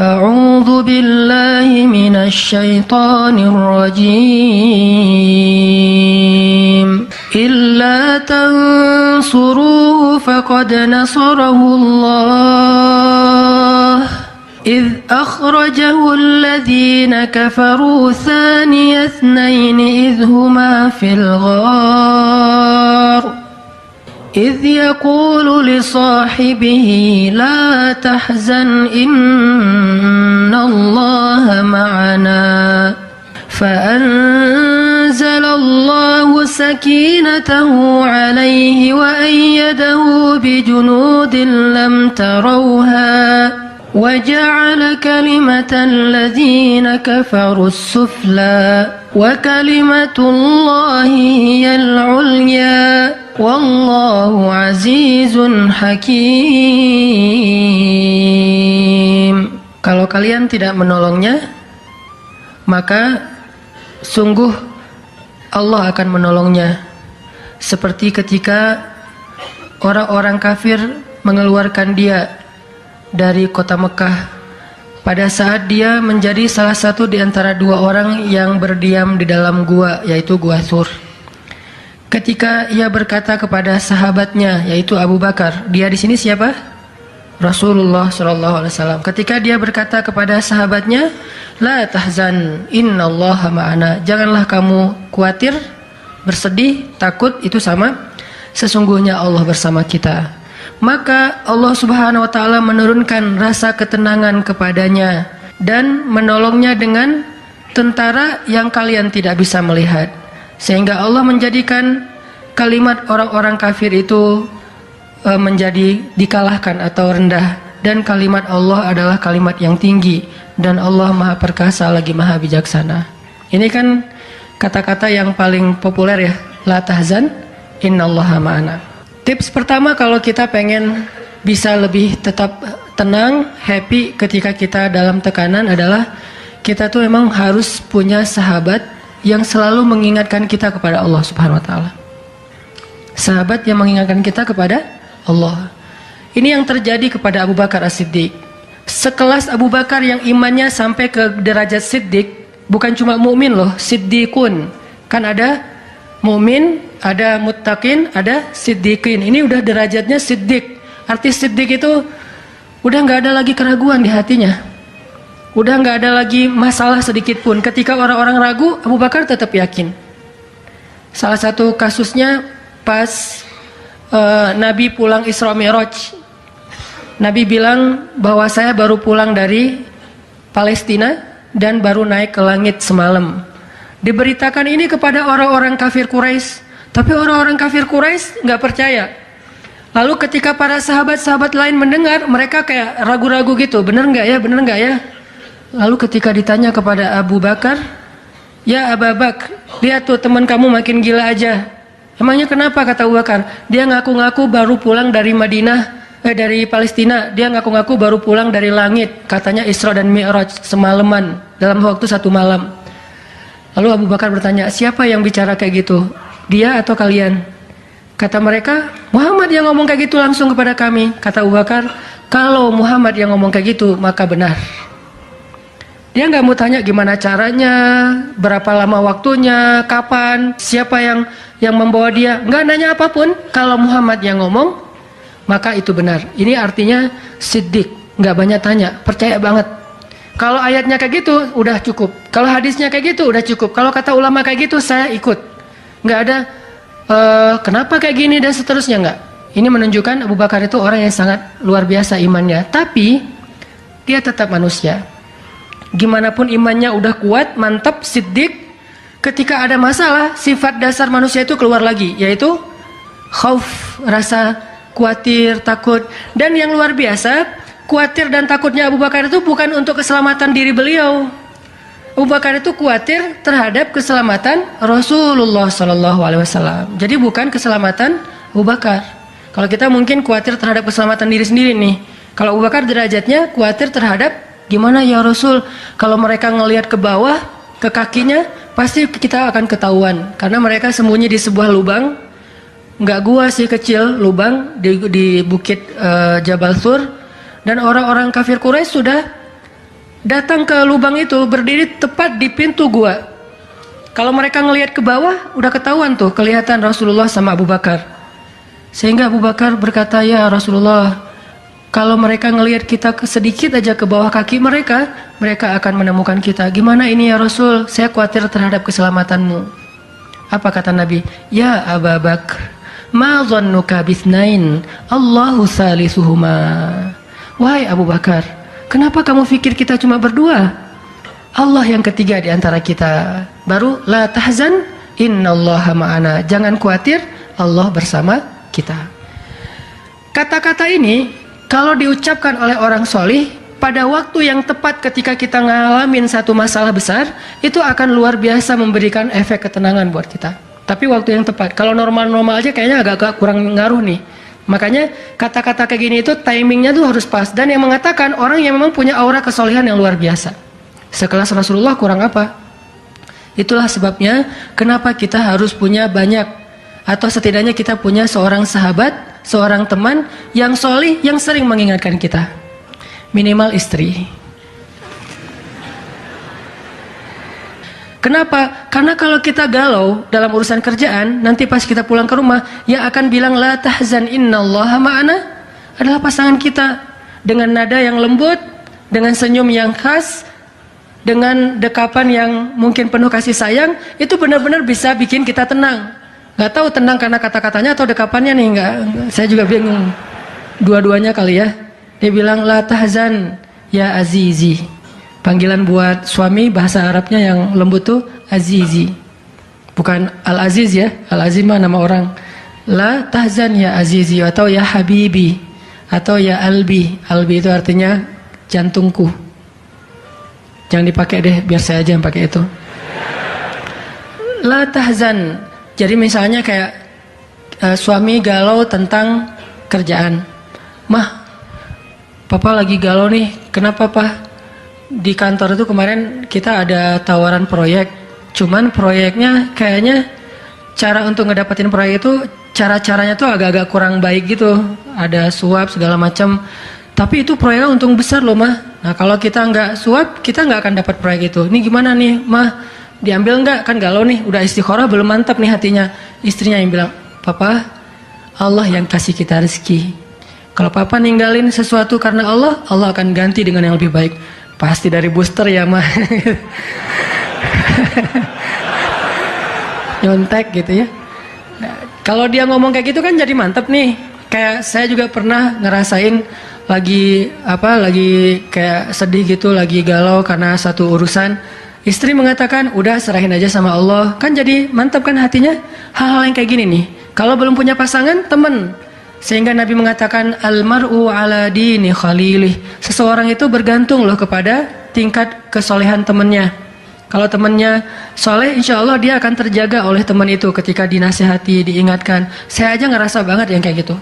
أعوذ بالله من الشيطان الرجيم إلا تنصروه فقد نصره الله إذ أخرجه الذين كفروا ثاني اثنين إذ هما في الغار إذ يقول لصاحبه لا تحزن إن الله معنا فأنزل الله سكينته عليه وأيده بجنود لم تروها وجعل كلمة الذين كفروا السفلى وكلمة الله هي العليا والله عزيز حكيم. Kalau kalian tidak menolongnya, maka sungguh Allah akan menolongnya. Seperti ketika orang-orang kafir mengeluarkan dia dari kota Mekah pada saat dia menjadi salah satu di antara dua orang yang berdiam di dalam gua, yaitu Gua Thur. Ketika ia berkata kepada sahabatnya, yaitu Abu Bakar, dia di sini siapa? Rasulullah SAW. Ketika dia berkata kepada sahabatnya, la tahzan, innallaha ma'ana, janganlah kamu khawatir, bersedih, takut, itu sama, sesungguhnya Allah bersama kita. Maka Allah Subhanahu wa taala menurunkan rasa ketenangan kepadanya dan menolongnya dengan tentara yang kalian tidak bisa melihat, sehingga Allah menjadikan kalimat orang-orang kafir itu menjadi dikalahkan atau rendah, dan kalimat Allah adalah kalimat yang tinggi, dan Allah Maha Perkasa lagi Maha Bijaksana. Ini kan kata-kata yang paling populer ya, la tahzan innallaha ma'ana. Tips pertama kalau kita pengen bisa lebih tetap tenang, happy ketika kita dalam tekanan adalah kita tuh memang harus punya sahabat yang selalu mengingatkan kita kepada Allah Subhanahu wa taala. Sahabat yang mengingatkan kita kepada Allah. Ini yang terjadi kepada Abu Bakar As-Siddiq. Sekelas Abu Bakar yang imannya sampai ke derajat Siddiq, bukan cuma mukmin loh, Siddiqun. Kan ada mukmin, ada muttaqin, ada siddiqin. Ini udah derajatnya siddiq. Arti siddiq itu udah nggak ada lagi keraguan di hatinya. Udah nggak ada lagi masalah sedikit pun. Ketika orang-orang ragu, Abu Bakar tetap yakin. Salah satu kasusnya pas Nabi pulang Isra Mi'raj. Nabi bilang bahwa saya baru pulang dari Palestina dan baru naik ke langit semalam. Diberitakan ini kepada orang-orang kafir Quraisy, tapi orang-orang kafir Quraisy nggak percaya. Lalu ketika para sahabat-sahabat lain mendengar, mereka kayak ragu-ragu gitu, bener nggak ya, bener nggak ya? Lalu ketika ditanya kepada Abu Bakar, ya Abu Bakar, lihat tuh teman kamu makin gila aja. Emangnya kenapa, kata Abu Bakar? Dia ngaku-ngaku baru pulang dari dari Palestina. Dia ngaku-ngaku baru pulang dari langit. Katanya Isra dan Mi'raj semalaman, dalam waktu 1 malam. Lalu Abu Bakar bertanya, siapa yang bicara kayak gitu? Dia atau kalian? Kata mereka, Muhammad yang ngomong kayak gitu langsung kepada kami. Kata Abu Bakar, kalau Muhammad yang ngomong kayak gitu, maka benar. Dia nggak mau tanya gimana caranya, berapa lama waktunya, kapan, siapa yang membawa dia. Nggak nanya apapun. Kalau Muhammad yang ngomong, maka itu benar. Ini artinya siddiq, nggak banyak tanya, percaya banget. Kalau ayatnya kayak gitu, udah cukup. Kalau hadisnya kayak gitu, udah cukup. Kalau kata ulama kayak gitu, saya ikut. Nggak ada kenapa kayak gini dan seterusnya, nggak. Ini menunjukkan Abu Bakar itu orang yang sangat luar biasa imannya. Tapi dia tetap manusia. Gimana pun imannya udah kuat, mantap, siddiq, ketika ada masalah, sifat dasar manusia itu keluar lagi, yaitu khauf, rasa khawatir, takut. Dan yang luar biasa, khawatir dan takutnya Abu Bakar itu bukan untuk keselamatan diri beliau. Abu Bakar itu khawatir terhadap keselamatan Rasulullah SAW. Jadi bukan keselamatan Abu Bakar. Kalau kita mungkin khawatir terhadap keselamatan diri sendiri nih. Kalau Abu Bakar derajatnya khawatir terhadap, gimana ya Rasul, kalau mereka ngelihat ke bawah, ke kakinya, pasti kita akan ketahuan. Karena mereka sembunyi di sebuah lubang, nggak gua sih, kecil, lubang di bukit Jabal Thur. Dan orang-orang kafir Quraisy sudah datang ke lubang itu, berdiri tepat di pintu gua. Kalau mereka ngelihat ke bawah, udah ketahuan tuh, kelihatan Rasulullah sama Abu Bakar. Sehingga Abu Bakar berkata, ya Rasulullah, kalau mereka ngelihat kita sedikit aja ke bawah kaki mereka, mereka akan menemukan kita. Gimana ini ya Rasul? Saya khawatir terhadap keselamatanmu. Apa kata Nabi? Ya Abu Bakar, ma dhannuka bithnain, Allahu salisuhuma. Wahai Abu Bakar, kenapa kamu pikir kita cuma berdua? Allah yang ketiga di antara kita. Baru la tahzan, innallaha ma'ana. Jangan khawatir, Allah bersama kita. Kata-kata ini kalau diucapkan oleh orang solih pada waktu yang tepat ketika kita ngalamin satu masalah besar, itu akan luar biasa memberikan efek ketenangan buat kita. Tapi waktu yang tepat. Kalau normal-normal aja kayaknya agak kurang ngaruh nih. Makanya kata-kata kayak gini itu timingnya tuh harus pas. Dan yang mengatakan orang yang memang punya aura kesolehan yang luar biasa. Sekelas Rasulullah kurang apa? Itulah sebabnya kenapa kita harus punya banyak, atau setidaknya kita punya seorang sahabat, seorang teman yang solih, yang sering mengingatkan kita. Minimal istri. Kenapa? Karena kalau kita galau dalam urusan kerjaan, nanti pas kita pulang ke rumah, yang akan bilang la tahzan innallaha ma'ana adalah pasangan kita. Dengan nada yang lembut, dengan senyum yang khas, dengan dekapan yang mungkin penuh kasih sayang, itu benar-benar bisa bikin kita tenang. Gak tahu tenang karena kata-katanya atau dekapannya nih, enggak. Saya juga bingung. Dua-duanya kali ya. Dia bilang la tahzan ya azizi. Panggilan buat suami bahasa Arabnya yang lembut tuh azizi. Bukan al-aziz ya. Al-aziz mah nama orang. La tahzan ya azizi atau ya habibi atau ya albi. Albi itu artinya jantungku. Jangan dipakai deh, biar saya aja yang pakai itu. La tahzan. Jadi misalnya kayak suami galau tentang kerjaan. Mah, papa lagi galau nih. Kenapa Pak? Di kantor itu kemarin kita ada tawaran proyek. Cuman proyeknya kayaknya cara untuk ngedapetin proyek itu cara-caranya tuh agak-agak kurang baik gitu. Ada suap segala macam. Tapi itu proyeknya untung besar loh mah. Nah kalau kita nggak suap, kita nggak akan dapat proyek itu. Ini gimana nih mah? Diambil nggak? Kan galau nih. Udah istikharah belum mantap nih hatinya. Istrinya yang bilang, Papa, Allah yang kasih kita rezeki. Kalau Papa ninggalin sesuatu karena Allah, Allah akan ganti dengan yang lebih baik. Pasti dari booster ya mah. Nyontek gitu ya. Nah, kalau dia ngomong kayak gitu kan jadi mantap nih. Kayak saya juga pernah ngerasain lagi kayak sedih gitu, lagi galau karena satu urusan. Istri mengatakan, udah serahin aja sama Allah. Kan jadi mantap kan hatinya. Hal-hal yang kayak gini nih. Kalau belum punya pasangan, temen. Sehingga Nabi mengatakan, almar'u ala dini khalilih. Seseorang itu bergantung loh kepada tingkat kesolehan temennya. Kalau temennya soleh, insya Allah dia akan terjaga oleh teman itu ketika dinasihati, diingatkan. Saya aja ngerasa banget yang kayak gitu.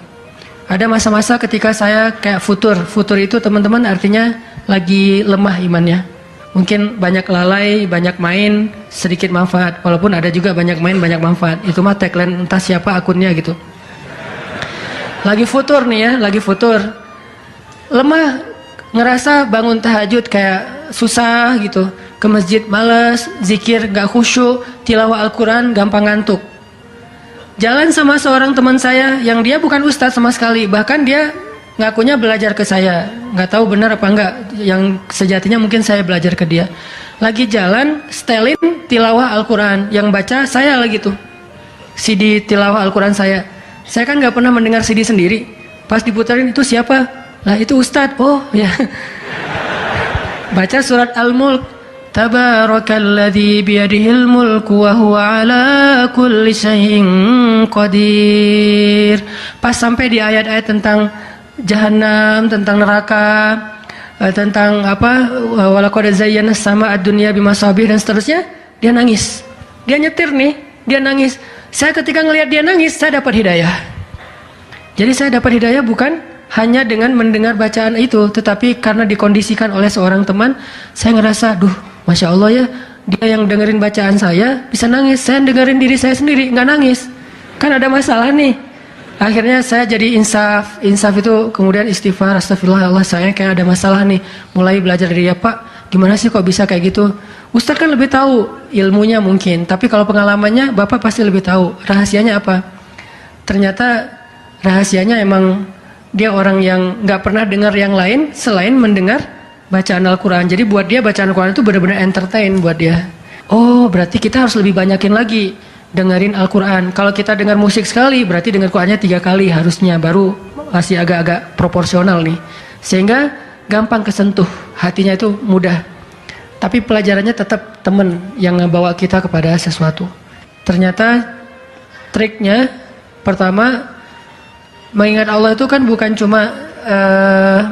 Ada masa-masa ketika saya kayak futur. Futur itu teman-teman artinya lagi lemah imannya. Mungkin banyak lalai, banyak main, sedikit manfaat. Walaupun ada juga banyak main, banyak manfaat. Itu mah tagline entah siapa akunnya gitu. Lagi futur nih ya, lagi futur. Lemah, ngerasa bangun tahajud kayak susah gitu. Ke masjid malas, zikir gak khusyuk, tilawah Al-Quran gampang ngantuk. Jalan sama seorang teman saya yang dia bukan ustadz sama sekali, bahkan dia ngakunya belajar ke saya. Nggak tahu benar apa enggak, yang sejatinya mungkin saya belajar ke dia. Lagi jalan, setelin tilawah Al-Quran, yang baca saya lagi tuh. CD tilawah Al-Quran saya. Saya kan nggak pernah mendengar CD sendiri. Pas diputarin itu siapa? Lah itu ustadz. Oh ya. Baca surat Al-Mulk. Tabarakalladzi biyadihil mulku wa huwa ala kulli syai'in qadir. Pas sampai di ayat-ayat tentang jahanam, tentang neraka, tentang apa, walaqad zayyana sama ad-dunya bimasabih dan seterusnya, dia nangis. Dia nyetir nih, dia nangis. Saya ketika ngelihat dia nangis, saya dapat hidayah. Jadi saya dapat hidayah bukan hanya dengan mendengar bacaan itu, tetapi karena dikondisikan oleh seorang teman, saya ngerasa, duh, Masya Allah ya, dia yang dengerin bacaan saya bisa nangis, saya dengerin diri saya sendiri nggak nangis, kan ada masalah nih. Akhirnya saya jadi insaf itu, kemudian istighfar, astagfirullah, Allah saya kayak ada masalah nih. Mulai belajar dari dia, Pak, gimana sih kok bisa kayak gitu? Ustadz kan lebih tahu ilmunya mungkin, tapi kalau pengalamannya Bapak pasti lebih tahu. Rahasianya apa? Ternyata rahasianya emang dia orang yang nggak pernah dengar yang lain selain mendengar bacaan Al-Quran. Jadi buat dia bacaan Al-Quran itu benar-benar entertain buat dia. Oh, berarti kita harus lebih banyakin lagi dengerin Al-Quran. Kalau kita dengar musik sekali, berarti dengar Qurannya 3 kali harusnya, baru masih agak-agak proporsional nih. Sehingga gampang kesentuh, hatinya itu mudah. Tapi pelajarannya tetap teman yang ngebawa kita kepada sesuatu. Ternyata triknya pertama, mengingat Allah itu kan bukan cuma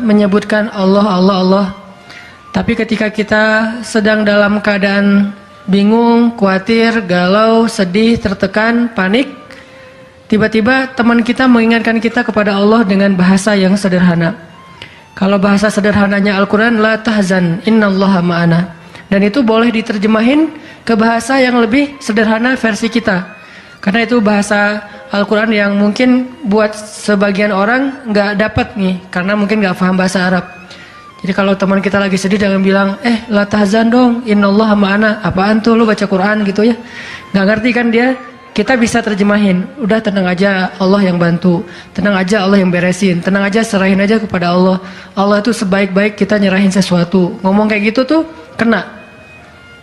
menyebutkan Allah. Tapi ketika kita sedang dalam keadaan bingung, khawatir, galau, sedih, tertekan, panik, tiba-tiba teman kita mengingatkan kita kepada Allah dengan bahasa yang sederhana. Kalau bahasa sederhananya Al-Quran, la tahzan, innallaha ma'ana. Dan itu boleh diterjemahin ke bahasa yang lebih sederhana versi kita. Karena itu bahasa Al-Quran yang mungkin buat sebagian orang nggak dapat nih, karena mungkin nggak paham bahasa Arab. Jadi kalau teman kita lagi sedih jangan bilang, la tahzan dong, innallaha ma'ana. Apaan tuh lu baca Quran gitu ya? Nggak ngerti kan dia? Kita bisa terjemahin, udah tenang aja, Allah yang bantu. Tenang aja, Allah yang beresin. Tenang aja, serahin aja kepada Allah. Allah itu sebaik-baik kita nyerahin sesuatu. Ngomong kayak gitu tuh kena.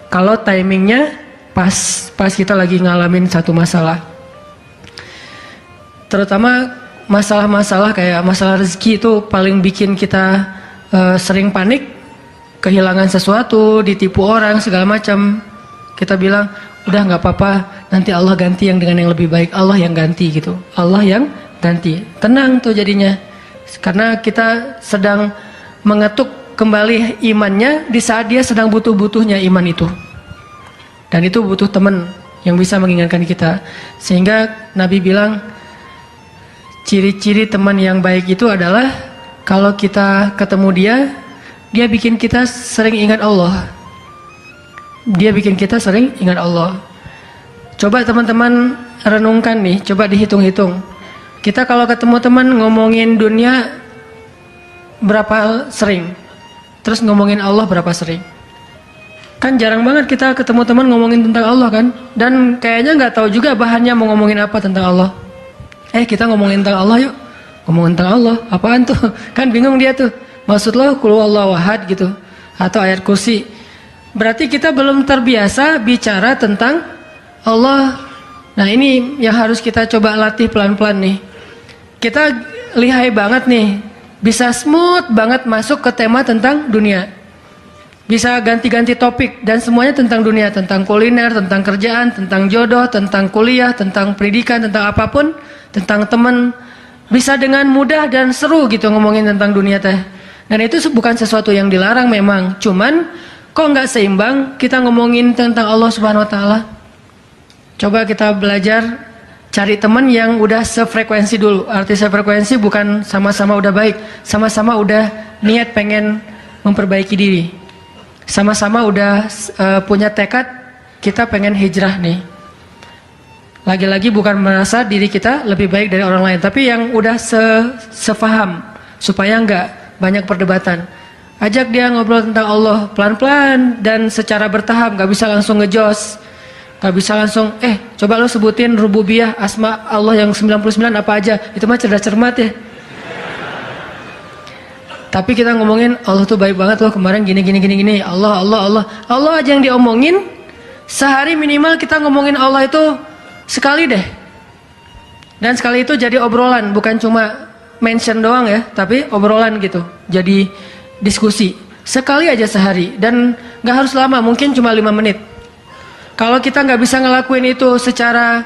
Kalau timingnya pas kita lagi ngalamin satu masalah. Terutama masalah-masalah kayak masalah rezeki itu paling bikin kita sering panik, kehilangan sesuatu, ditipu orang, segala macam. Kita bilang, udah nggak apa-apa, nanti Allah ganti yang dengan yang lebih baik. Allah yang ganti gitu, Allah yang ganti. Tenang tuh jadinya, karena kita sedang mengetuk kembali imannya di saat dia sedang butuh-butuhnya iman itu. Dan itu butuh teman yang bisa mengingatkan kita. Sehingga Nabi bilang, ciri-ciri teman yang baik itu adalah kalau kita ketemu dia bikin kita sering ingat Allah. Dia bikin kita sering ingat Allah. Coba teman-teman renungkan nih, coba dihitung-hitung. Kita kalau ketemu teman ngomongin dunia berapa sering? Terus ngomongin Allah berapa sering? Kan jarang banget kita ketemu teman ngomongin tentang Allah kan? Dan kayaknya nggak tahu juga bahannya mau ngomongin apa tentang Allah. Kita ngomongin tentang Allah yuk. Ngomongin tentang Allah, apaan tuh? Kan bingung dia tuh. Maksud lo qul huwallahu ahad gitu, atau ayat kursi. Berarti kita belum terbiasa bicara tentang Allah. Nah ini yang harus kita coba latih pelan-pelan nih. Kita lihai banget nih, bisa smooth banget masuk ke tema tentang dunia. Bisa ganti-ganti topik dan semuanya tentang dunia, tentang kuliner, tentang kerjaan, tentang jodoh, tentang kuliah, tentang pendidikan, tentang apapun, tentang teman. Bisa dengan mudah dan seru gitu ngomongin tentang dunia teh. Dan itu bukan sesuatu yang dilarang memang. Cuman kok nggak seimbang kita ngomongin tentang Allah Subhanahu Wa Taala. Coba kita belajar cari teman yang udah sefrekuensi dulu. Arti sefrekuensi bukan sama-sama udah baik, sama-sama udah niat pengen memperbaiki diri. Sama-sama udah punya tekad kita pengen hijrah nih. Lagi-lagi bukan merasa diri kita lebih baik dari orang lain, tapi yang udah sefaham supaya nggak banyak perdebatan. Ajak dia ngobrol tentang Allah pelan-pelan dan secara bertahap, nggak bisa langsung ngejos, nggak bisa langsung coba lo sebutin rububiyah asma Allah yang 99 apa aja, itu mah cerdas cermat ya. Tapi kita ngomongin Allah tuh baik banget loh, kemarin gini Allah aja yang diomongin. Sehari minimal kita ngomongin Allah itu sekali deh. Dan sekali itu jadi obrolan, bukan cuma mention doang ya, tapi obrolan gitu. Jadi diskusi. Sekali aja sehari dan nggak harus lama, mungkin cuma 5 menit. Kalau kita nggak bisa ngelakuin itu secara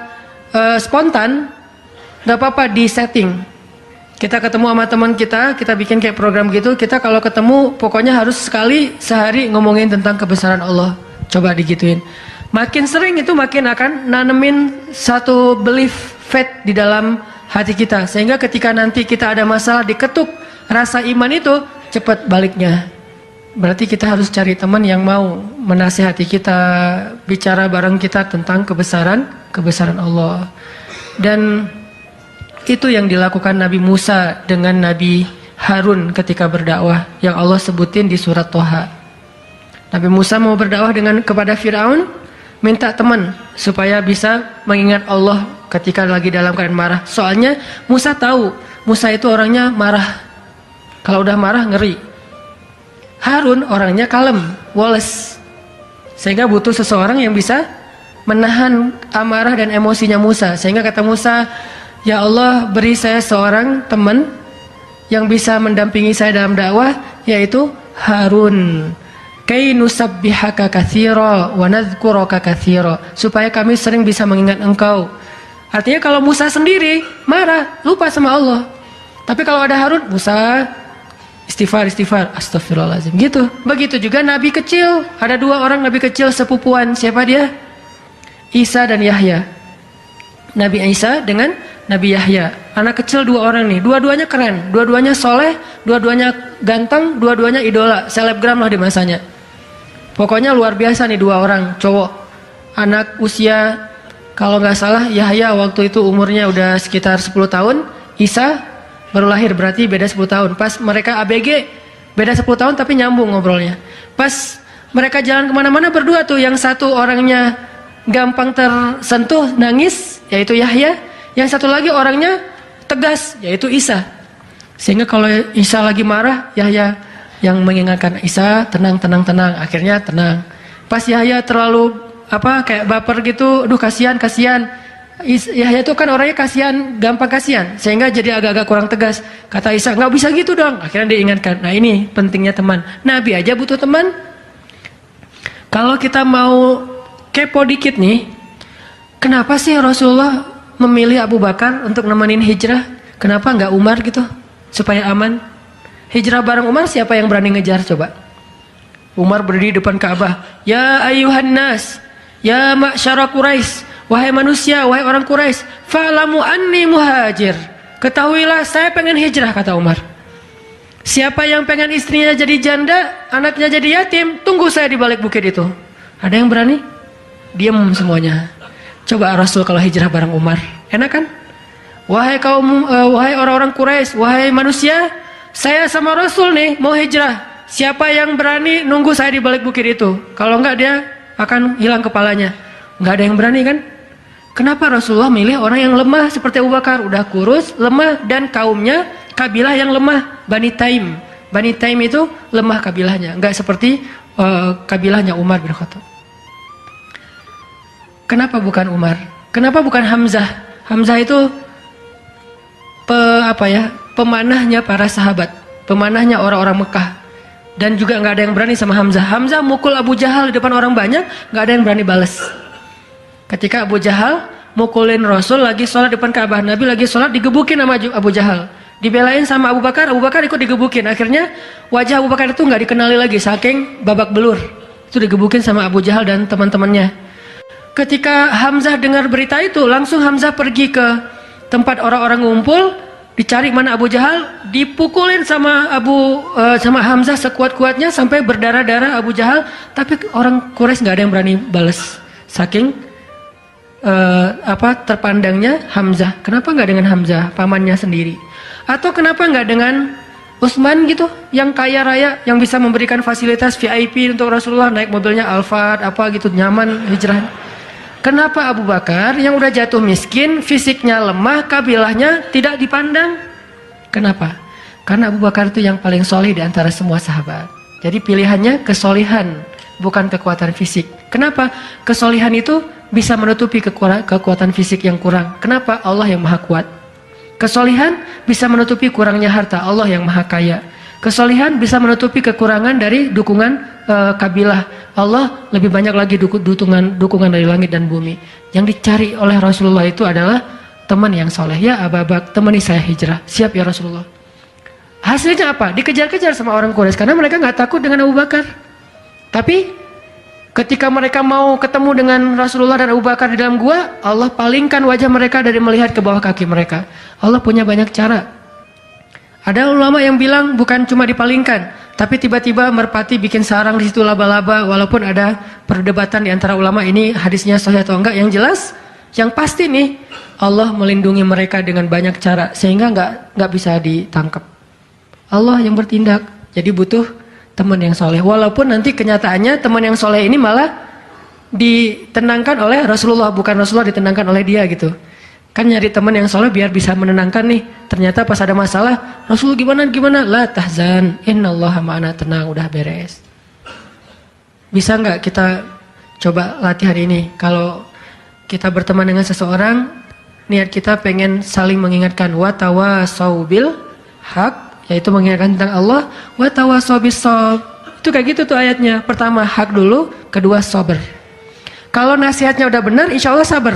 spontan, nggak apa-apa di setting. Kita ketemu sama teman kita bikin kayak program gitu. Kita kalau ketemu pokoknya harus sekali sehari ngomongin tentang kebesaran Allah. Coba digituin. Makin sering itu makin akan nanemin satu belief faith di dalam hati kita. Sehingga ketika nanti kita ada masalah diketuk rasa iman itu cepat baliknya. Berarti kita harus cari teman yang mau menasihati kita, bicara bareng kita tentang kebesaran Allah. Dan itu yang dilakukan Nabi Musa dengan Nabi Harun ketika berdakwah, yang Allah sebutin di surat Toha. Nabi Musa mau berdakwah kepada Firaun, minta teman supaya bisa mengingat Allah ketika lagi dalam keadaan marah. Soalnya Musa tahu, Musa itu orangnya marah. Kalau udah marah ngeri. Harun orangnya kalem, woles. Sehingga butuh seseorang yang bisa menahan amarah dan emosinya Musa. Sehingga kata Musa, ya Allah, beri saya seorang teman yang bisa mendampingi saya dalam dakwah, yaitu Harun. Kay nusabbihaka katsira wa nadhkuraka katsira, supaya kami sering bisa mengingat engkau. Artinya kalau Musa sendiri marah, lupa sama Allah. Tapi kalau ada Harun, Musa istighfar, astagfirullahaladzim, gitu. Begitu juga nabi kecil, ada 2 orang nabi kecil sepupuan. Siapa dia? Isa dan Yahya. Nabi Isa dengan Nabi Yahya. Anak kecil 2 orang nih, dua-duanya keren, dua-duanya soleh, dua-duanya ganteng, dua-duanya idola, selebgram lah di masanya. Pokoknya luar biasa nih 2 orang cowok. Anak usia, kalau nggak salah Yahya waktu itu umurnya udah sekitar 10 tahun. Isa baru lahir, berarti beda 10 tahun. Pas mereka ABG, beda 10 tahun tapi nyambung ngobrolnya. Pas mereka jalan kemana-mana berdua tuh, yang satu orangnya gampang tersentuh, nangis, yaitu Yahya. Yang satu lagi orangnya tegas, yaitu Isa. Sehingga kalau Isa lagi marah, Yahya yang mengingatkan Isa, tenang. Akhirnya tenang. Pas Yahya terlalu kayak baper gitu, aduh kasihan. Yahya itu kan orangnya kasihan, gampang kasihan, sehingga jadi agak-agak kurang tegas. Kata Isa, nggak bisa gitu dong. Akhirnya diingatkan. Nah ini pentingnya teman. Nabi aja butuh teman. Kalau kita mau kepo dikit nih, kenapa sih Rasulullah memilih Abu Bakar untuk nemenin hijrah? Kenapa nggak Umar gitu, supaya aman? Hijrah bareng Umar, siapa yang berani ngejar coba? Umar berdiri depan Ka'bah. Ya ayuhan nas, ya ma'syara Quraisy, wahai manusia, wahai orang Quraisy, fa'lamu anni muhajir. Ketahuilah saya pengen hijrah, kata Umar. Siapa yang pengen istrinya jadi janda, anaknya jadi yatim, tunggu saya di balik bukit itu. Ada yang berani? Diam semuanya. Coba Rasul kalau hijrah bareng Umar, enak kan? Wahai orang-orang Quraisy, wahai manusia, saya sama Rasul nih mau hijrah. Siapa yang berani nunggu saya di balik bukit itu? Kalau enggak dia akan hilang kepalanya. Enggak ada yang berani kan? Kenapa Rasulullah milih orang yang lemah seperti Abu Bakar? Udah kurus, lemah, dan kaumnya kabilah yang lemah, Bani Taim. Bani Taim itu lemah kabilahnya, enggak seperti kabilahnya Umar bin Khattab. Kenapa bukan Umar? Kenapa bukan Hamzah? Hamzah itu pemanahnya para sahabat, pemanahnya orang-orang Mekah. Dan juga nggak ada yang berani sama Hamzah. Hamzah mukul Abu Jahal di depan orang banyak, nggak ada yang berani balas. Ketika Abu Jahal mukulin Rasul lagi sholat depan Ka'bah, Nabi lagi sholat digebukin sama Abu Jahal. Dibelain sama Abu Bakar ikut digebukin. Akhirnya wajah Abu Bakar itu nggak dikenali lagi, saking babak belur. Itu digebukin sama Abu Jahal dan teman-temannya. Ketika Hamzah dengar berita itu, langsung Hamzah pergi ke tempat orang-orang ngumpul, dicari mana Abu Jahal, dipukulin sama Hamzah sekuat-kuatnya sampai berdarah-darah Abu Jahal. Tapi orang Quraisy nggak ada yang berani balas, saking terpandangnya Hamzah. Kenapa nggak dengan Hamzah, pamannya sendiri? Atau kenapa nggak dengan Utsman gitu, yang kaya raya, yang bisa memberikan fasilitas VIP untuk Rasulullah, naik mobilnya Alphard gitu, nyaman hijrah? Kenapa Abu Bakar yang udah jatuh miskin, fisiknya lemah, kabilahnya tidak dipandang? Kenapa? Karena Abu Bakar itu yang paling soleh di antara semua sahabat. Jadi pilihannya kesolihan, bukan kekuatan fisik. Kenapa? Kesolihan itu bisa menutupi kekuatan fisik yang kurang. Kenapa? Allah yang maha kuat. Kesolihan bisa menutupi kurangnya harta, Allah yang maha kaya. Kesolihan bisa menutupi kekurangan dari dukungan kabilah, Allah lebih banyak lagi dukungan dari langit dan bumi. Yang dicari oleh Rasulullah itu adalah teman yang soleh. Ya Abu Bakar, temani saya hijrah. Siap ya Rasulullah. Hasilnya apa? Dikejar-kejar sama orang Quraisy karena mereka nggak takut dengan Abu Bakar. Tapi ketika mereka mau ketemu dengan Rasulullah dan Abu Bakar di dalam gua, Allah palingkan wajah mereka dari melihat ke bawah kaki mereka. Allah punya banyak cara. Ada ulama yang bilang bukan cuma dipalingkan, tapi tiba-tiba merpati bikin sarang di situ laba-laba. Walaupun ada perdebatan di antara ulama ini hadisnya sahih atau enggak, yang jelas, yang pasti nih Allah melindungi mereka dengan banyak cara sehingga nggak bisa ditangkap. Allah yang bertindak. Jadi butuh teman yang soleh. Walaupun nanti kenyataannya teman yang soleh ini malah ditenangkan oleh Rasulullah, bukan Rasulullah ditenangkan oleh dia gitu. Kan nyari teman yang soleh biar bisa menenangkan nih. Ternyata pas ada masalah, Rasul gimana? La tahzan, innallaha ma'ana, tenang, udah beres. Bisa nggak kita coba latihan ini? Kalau kita berteman dengan seseorang, niat kita pengen saling mengingatkan. Wa tawasau bil haq, yaitu mengingatkan tentang Allah. Wa tawasau bis shab. Itu kayak gitu tuh ayatnya. Pertama hak dulu, kedua sabar. Kalau nasihatnya udah benar, insya Allah sabar.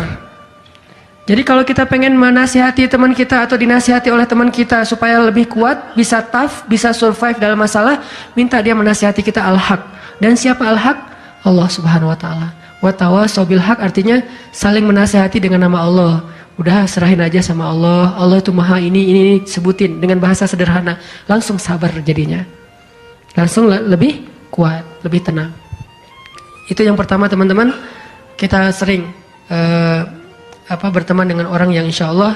Jadi kalau kita pengen menasihati teman kita atau dinasihati oleh teman kita supaya lebih kuat, bisa tough, bisa survive dalam masalah, minta dia menasihati kita al-haq. Dan siapa al-haq? Allah Subhanahu wa taala. Wa tawasau bil haq artinya saling menasihati dengan nama Allah. Udah serahin aja sama Allah. Allah itu maha ini sebutin dengan bahasa sederhana. Langsung sabar jadinya. Langsung lebih kuat, lebih tenang. Itu yang pertama teman-teman. Kita sering berteman dengan orang yang insya Allah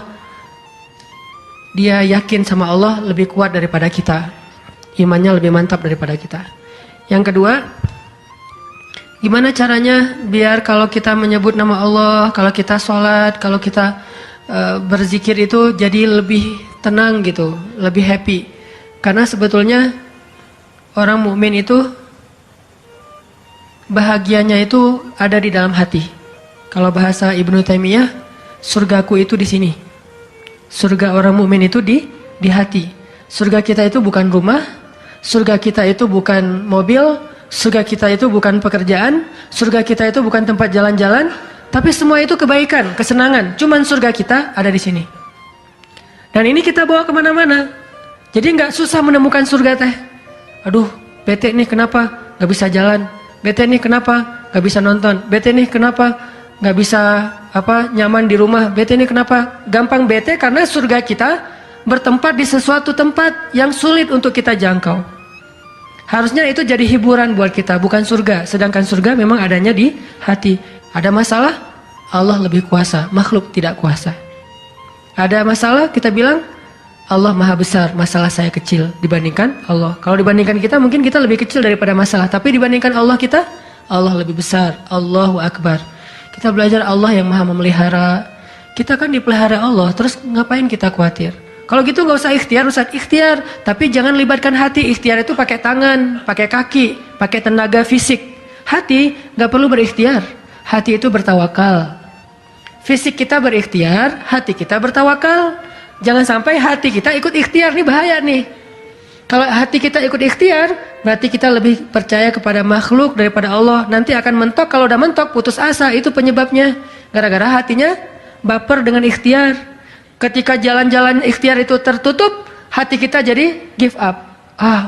dia yakin sama Allah lebih kuat daripada kita, imannya lebih mantap daripada kita. Yang kedua, gimana caranya biar kalau kita menyebut nama Allah, kalau kita sholat, kalau kita berzikir itu jadi lebih tenang gitu, lebih happy. Karena sebetulnya orang mukmin itu bahagianya itu ada di dalam hati. Kalau bahasa Ibnu Taimiyah, surgaku itu di sini. Surga orang mukmin itu di hati. Surga kita itu bukan rumah, surga kita itu bukan mobil, surga kita itu bukan pekerjaan, surga kita itu bukan tempat jalan-jalan, tapi semua itu kebaikan, kesenangan. Cuman surga kita ada di sini. Dan ini kita bawa kemana-mana. Jadi nggak susah menemukan surga teh. Aduh, bete nih kenapa nggak bisa jalan? Bete nih kenapa nggak bisa nonton? Bete nih kenapa nggak bisa nyaman di rumah? Bete nih kenapa? Gampang bete karena surga kita bertempat di sesuatu tempat yang sulit untuk kita jangkau. Harusnya itu jadi hiburan buat kita, bukan surga. Sedangkan surga memang adanya di hati. Ada masalah, Allah lebih kuasa, makhluk tidak kuasa. Ada masalah, kita bilang Allah maha besar, masalah saya kecil dibandingkan Allah. Kalau dibandingkan kita, mungkin kita lebih kecil daripada masalah. Tapi dibandingkan Allah kita, Allah lebih besar. Allahu Akbar. Kita belajar Allah yang maha memelihara. Kita kan dipelihara Allah, terus ngapain kita khawatir? Kalau gitu nggak usah ikhtiar, Ustaz. Ikhtiar, tapi jangan libatkan hati. Ikhtiar itu pakai tangan, pakai kaki, pakai tenaga fisik. Hati nggak perlu berikhtiar. Hati itu bertawakal. Fisik kita berikhtiar, hati kita bertawakal. Jangan sampai hati kita ikut ikhtiar, nih bahaya nih. Kalau hati kita ikut ikhtiar, berarti kita lebih percaya kepada makhluk daripada Allah. Nanti akan mentok, kalau udah mentok putus asa, itu penyebabnya. Gara-gara hatinya baper dengan ikhtiar. Ketika jalan-jalan ikhtiar itu tertutup, hati kita jadi give up.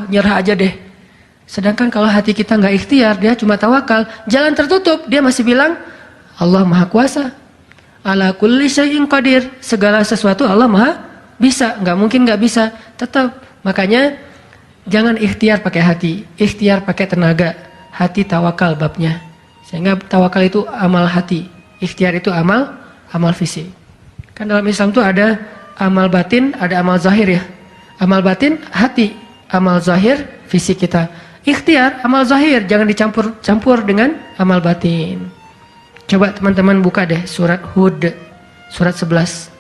Nyerah aja deh. Sedangkan kalau hati kita nggak ikhtiar, dia cuma tawakal, jalan tertutup, dia masih bilang Allah maha kuasa. Ala kulli syai'in qadir. Segala sesuatu Allah maha bisa, nggak mungkin nggak bisa. Tetap. Makanya jangan ikhtiar pakai hati, ikhtiar pakai tenaga. Hati tawakal babnya. Sehingga tawakal itu amal hati, ikhtiar itu amal fisik. Kan dalam Islam itu ada amal batin, ada amal zahir ya. Amal batin hati, amal zahir fisik kita. Ikhtiar amal zahir, jangan dicampur dengan amal batin. Coba teman-teman buka deh surat Hud, surat 11.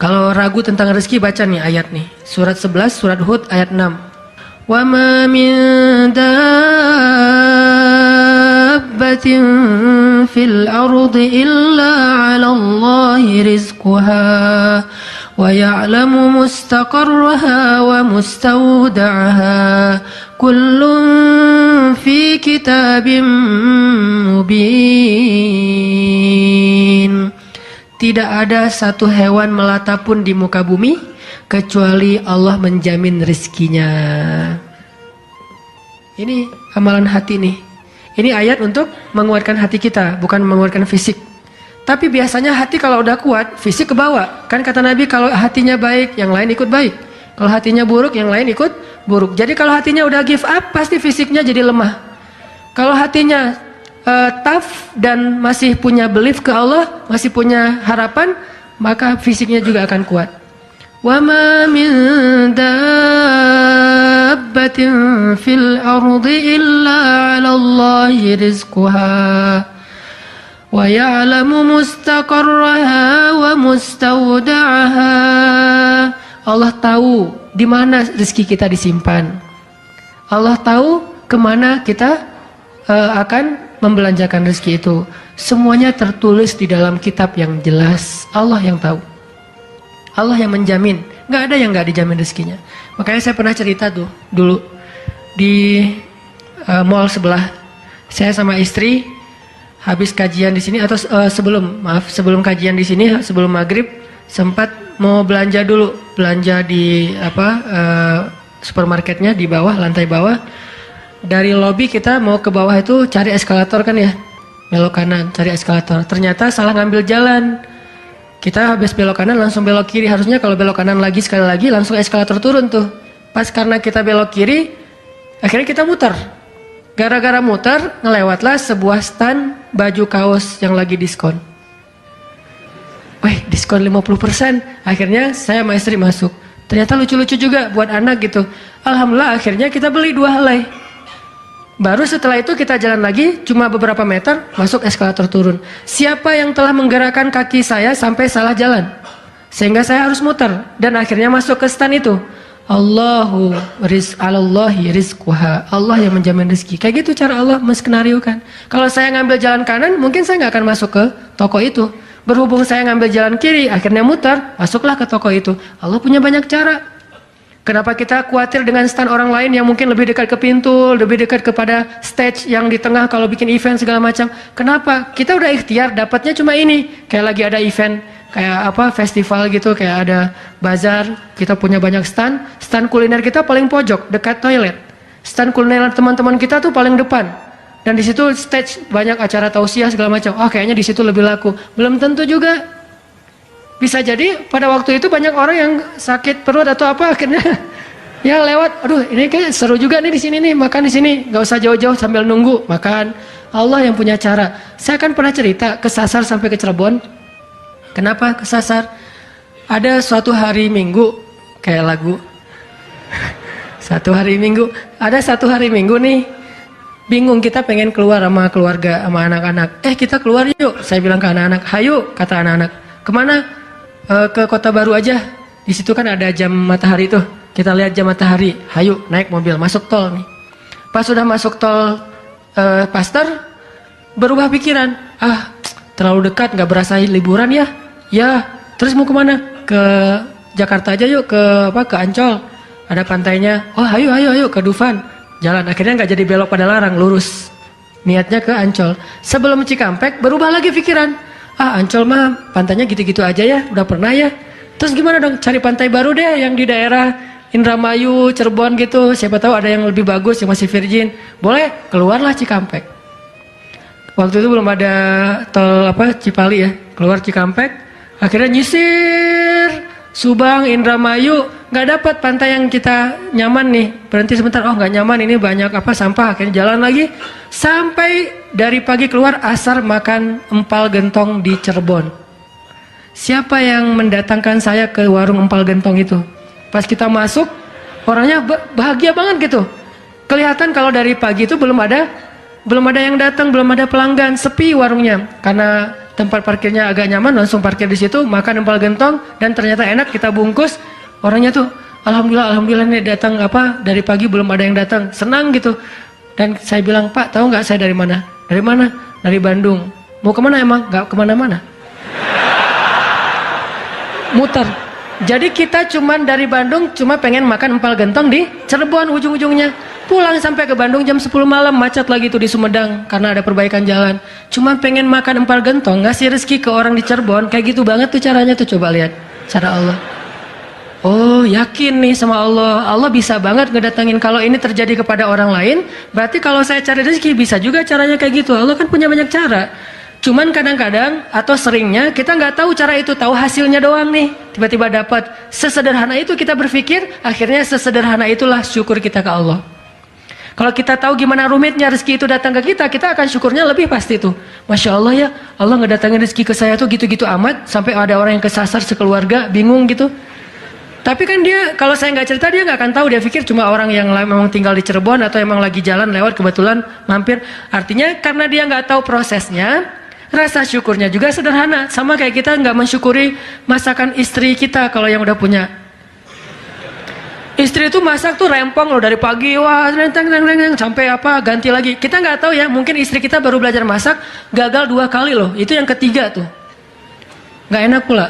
Kalau ragu tentang rezeki baca nih ayat nih. Surat 11, surat Hud ayat 6. Wa ma min dabbatin fil ardi illa 'ala Allahi rizquha wa ya'lamu mustaqarraha wa mustawda'aha kullun fi kitabim mubin. Tidak ada satu hewan melata pun di muka bumi kecuali Allah menjamin rizkinya. Ini amalan hati nih. Ini ayat untuk menguatkan hati kita, bukan menguatkan fisik. Tapi biasanya hati kalau udah kuat, fisik ke bawah. Kan kata Nabi kalau hatinya baik, yang lain ikut baik. Kalau hatinya buruk, yang lain ikut buruk. Jadi kalau hatinya udah give up, pasti fisiknya jadi lemah. Kalau hatinya tough dan masih punya belief ke Allah, masih punya harapan, maka fisiknya juga akan kuat. Wa ma min habbatin fil ardi illa 'ala Allahi rizquha wa ya'lamu mustaqarraha wa mustawda'aha. Allah tahu di mana rezeki kita disimpan. Allah tahu kemana kita akan membelanjakan rezeki itu. Semuanya tertulis di dalam kitab yang jelas. Allah yang tahu. Allah yang menjamin. Nggak ada yang nggak dijamin rezekinya. Makanya saya pernah cerita tuh dulu di mall sebelah. Saya sama istri habis kajian di sini atau sebelum kajian di sini, sebelum maghrib sempat mau belanja dulu, belanja di supermarketnya di bawah, lantai bawah. Dari lobi kita mau ke bawah itu cari eskalator kan ya, belok kanan cari eskalator. Ternyata salah ngambil jalan. Kita habis belok kanan langsung belok kiri. Harusnya kalau belok kanan lagi sekali lagi langsung eskalator turun tuh. Pas karena kita belok kiri, akhirnya kita muter. Gara-gara muter, ngelewatlah sebuah stand baju kaos yang lagi diskon. Wih, diskon 50%. Akhirnya saya sama istri masuk. Ternyata lucu-lucu juga buat anak gitu. Alhamdulillah akhirnya kita beli 2 helai. Baru setelah itu kita jalan lagi, cuma beberapa meter, masuk eskalator turun. Siapa yang telah menggerakkan kaki saya sampai salah jalan? Sehingga saya harus muter. Dan akhirnya masuk ke stand itu. Alallahi rizquha. Allah yang menjamin rezeki. Kayak gitu cara Allah menskenariokan. Kalau saya ngambil jalan kanan, mungkin saya nggak akan masuk ke toko itu. Berhubung saya ngambil jalan kiri, akhirnya muter, masuklah ke toko itu. Allah punya banyak cara. Kenapa kita khawatir dengan stand orang lain yang mungkin lebih dekat ke pintu, lebih dekat kepada stage yang di tengah kalau bikin event segala macam? Kenapa? Kita udah ikhtiar, dapatnya cuma ini. Kayak lagi ada event, kayak festival gitu, kayak ada bazar, kita punya banyak stand kuliner kita paling pojok, dekat toilet. Stand kuliner teman-teman kita tuh paling depan. Dan di situ stage banyak acara tausiah segala macam. Kayaknya di situ lebih laku. Belum tentu juga. Bisa jadi pada waktu itu banyak orang yang sakit perut atau apa akhirnya ya lewat. Aduh, ini kayak seru juga nih di sini nih, makan di sini. Gak usah jauh-jauh sambil nunggu makan. Allah yang punya cara. Saya kan pernah cerita kesasar sampai ke Cirebon. Kenapa kesasar? Ada suatu hari Minggu, kayak lagu. Satu hari Minggu nih, bingung kita pengen keluar sama keluarga, sama anak-anak. Kita keluar yuk, saya bilang ke anak-anak. Hayu, kata anak-anak. Kemana? Ke Kota Baru aja. Di situ kan ada jam matahari tuh. Kita lihat jam matahari. Hayu, naik mobil, masuk tol nih. Pas sudah masuk tol Pasteur, berubah pikiran. Terlalu dekat, nggak berasa liburan ya. Ya, terus mau kemana? Ke Jakarta aja yuk, ke Ancol. Ada pantainya. Ayo ke Dufan. Jalan, akhirnya nggak jadi belok pada larang, lurus. Niatnya ke Ancol. Sebelum Cikampek, berubah lagi pikiran. Ancol mah pantainya gitu-gitu aja ya, udah pernah ya. Terus gimana dong? Cari pantai baru deh yang di daerah Indramayu, Cirebon gitu. Siapa tahu ada yang lebih bagus yang masih virgin. Boleh, keluarlah Cikampek. Waktu itu belum ada tol Cipali ya. Keluar Cikampek, akhirnya nyisir Subang, Indramayu, nggak dapat pantai yang kita nyaman nih. Berhenti sebentar, nggak nyaman, ini banyak sampah. Akhirnya jalan lagi sampai dari pagi keluar, asar makan empal gentong di Cirebon. Siapa yang mendatangkan saya ke warung empal gentong itu? Pas kita masuk, orangnya bahagia banget gitu. Kelihatan kalau dari pagi itu belum ada yang datang, belum ada pelanggan, sepi warungnya. Karena tempat parkirnya agak nyaman, langsung parkir di situ, makan empal gentong dan ternyata enak, kita bungkus. Orangnya tuh alhamdulillah nih datang dari pagi belum ada yang datang, senang gitu. Dan saya bilang, Pak, tahu nggak saya dari mana? Dari mana? Dari Bandung. Mau kemana emang? Nggak kemana-mana. Muter. Jadi kita cuman dari Bandung cuma pengen makan empal gentong di Cirebon ujung-ujungnya. Pulang sampai ke Bandung jam 10 malam, macet lagi tuh di Sumedang karena ada perbaikan jalan. Cuma pengen makan empal gentong, ngasih rezeki ke orang di Cirebon, kayak gitu banget tuh caranya tuh. Coba lihat cara Allah. Oh, yakin nih sama Allah. Allah bisa banget ngedatangin. Kalau ini terjadi kepada orang lain, berarti kalau saya cari rezeki bisa juga caranya kayak gitu. Allah kan punya banyak cara. Cuman kadang-kadang atau seringnya kita nggak tahu cara itu, tahu hasilnya doang nih. Tiba-tiba dapat. Sesederhana itu kita berpikir, akhirnya sesederhana itulah syukur kita ke Allah. Kalau kita tahu gimana rumitnya rezeki itu datang ke kita, kita akan syukurnya lebih pasti tuh. Masya Allah ya, Allah ngedatangin rezeki ke saya tuh gitu-gitu amat, sampai ada orang yang kesasar sekeluarga, bingung gitu. Tapi kan dia, kalau saya nggak cerita dia nggak akan tahu. Dia pikir cuma orang yang memang tinggal di Cirebon atau emang lagi jalan lewat kebetulan mampir. Artinya karena dia nggak tahu prosesnya, rasa syukurnya juga sederhana. Sama kayak kita nggak mensyukuri masakan istri kita kalau yang udah punya. Istri itu masak tuh rempong loh dari pagi, wah sampai apa ganti lagi. Kita nggak tahu ya, mungkin istri kita baru belajar masak, gagal 2 kali loh. Itu yang ketiga tuh, nggak enak pula.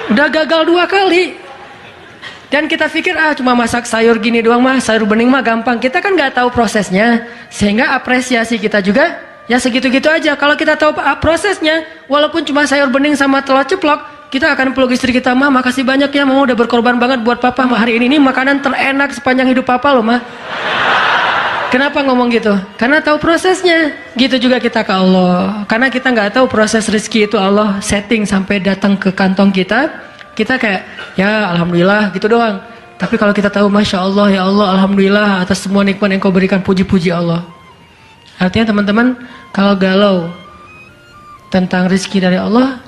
Udah gagal 2 kali. Dan kita pikir cuma masak sayur gini doang mah, sayur bening mah gampang. Kita kan nggak tahu prosesnya, sehingga apresiasi kita juga ya segitu-gitu aja. Kalau kita tahu prosesnya, walaupun cuma sayur bening sama telur ceplok, kita akan peluk istri kita, mah makasih banyak ya, mama udah berkorban banget buat papa mah hari ini makanan terenak sepanjang hidup papa loh mah. Kenapa ngomong gitu? Karena tahu prosesnya. Gitu juga kita ke Allah. Karena kita nggak tahu proses rezeki itu Allah setting sampai datang ke kantong kita. Kita kayak, ya alhamdulillah gitu doang. Tapi kalau kita tahu, masya Allah, ya Allah, alhamdulillah atas semua nikmat yang kau berikan, puji-puji Allah. Artinya teman-teman, kalau galau tentang rezeki dari Allah,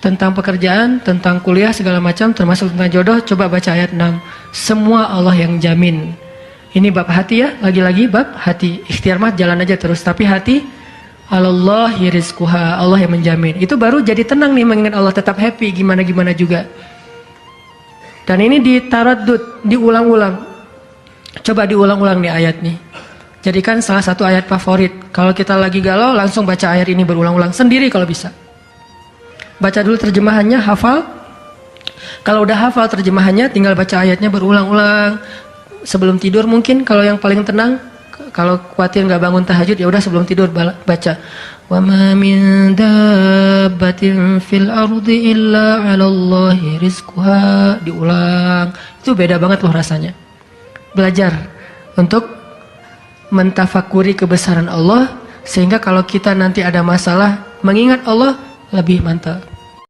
tentang pekerjaan, tentang kuliah segala macam, termasuk tentang jodoh, coba baca ayat 6. Semua Allah yang jamin. Ini bab hati ya, lagi-lagi bab hati. Ikhtiar mah jalan aja terus, tapi hati Allahi rizquha, Allah yang menjamin. Itu baru jadi tenang nih mengingat Allah, tetap happy gimana-gimana juga. Dan ini ditaraddud, diulang-ulang. Coba diulang-ulang nih ayat nih. Jadikan salah satu ayat favorit. Kalau kita lagi galau, langsung baca ayat ini berulang-ulang sendiri kalau bisa. Baca dulu terjemahannya, hafal. Kalau udah hafal terjemahannya, tinggal baca ayatnya berulang-ulang. Sebelum tidur mungkin kalau yang paling tenang. Kalau khawatir nggak bangun tahajud, ya udah sebelum tidur baca. Wa ma min dabbatin fil ardi illa 'alallahi rizquha. Diulang. Itu beda banget loh rasanya. Belajar untuk mentafakuri kebesaran Allah, sehingga kalau kita nanti ada masalah mengingat Allah lebih mantap.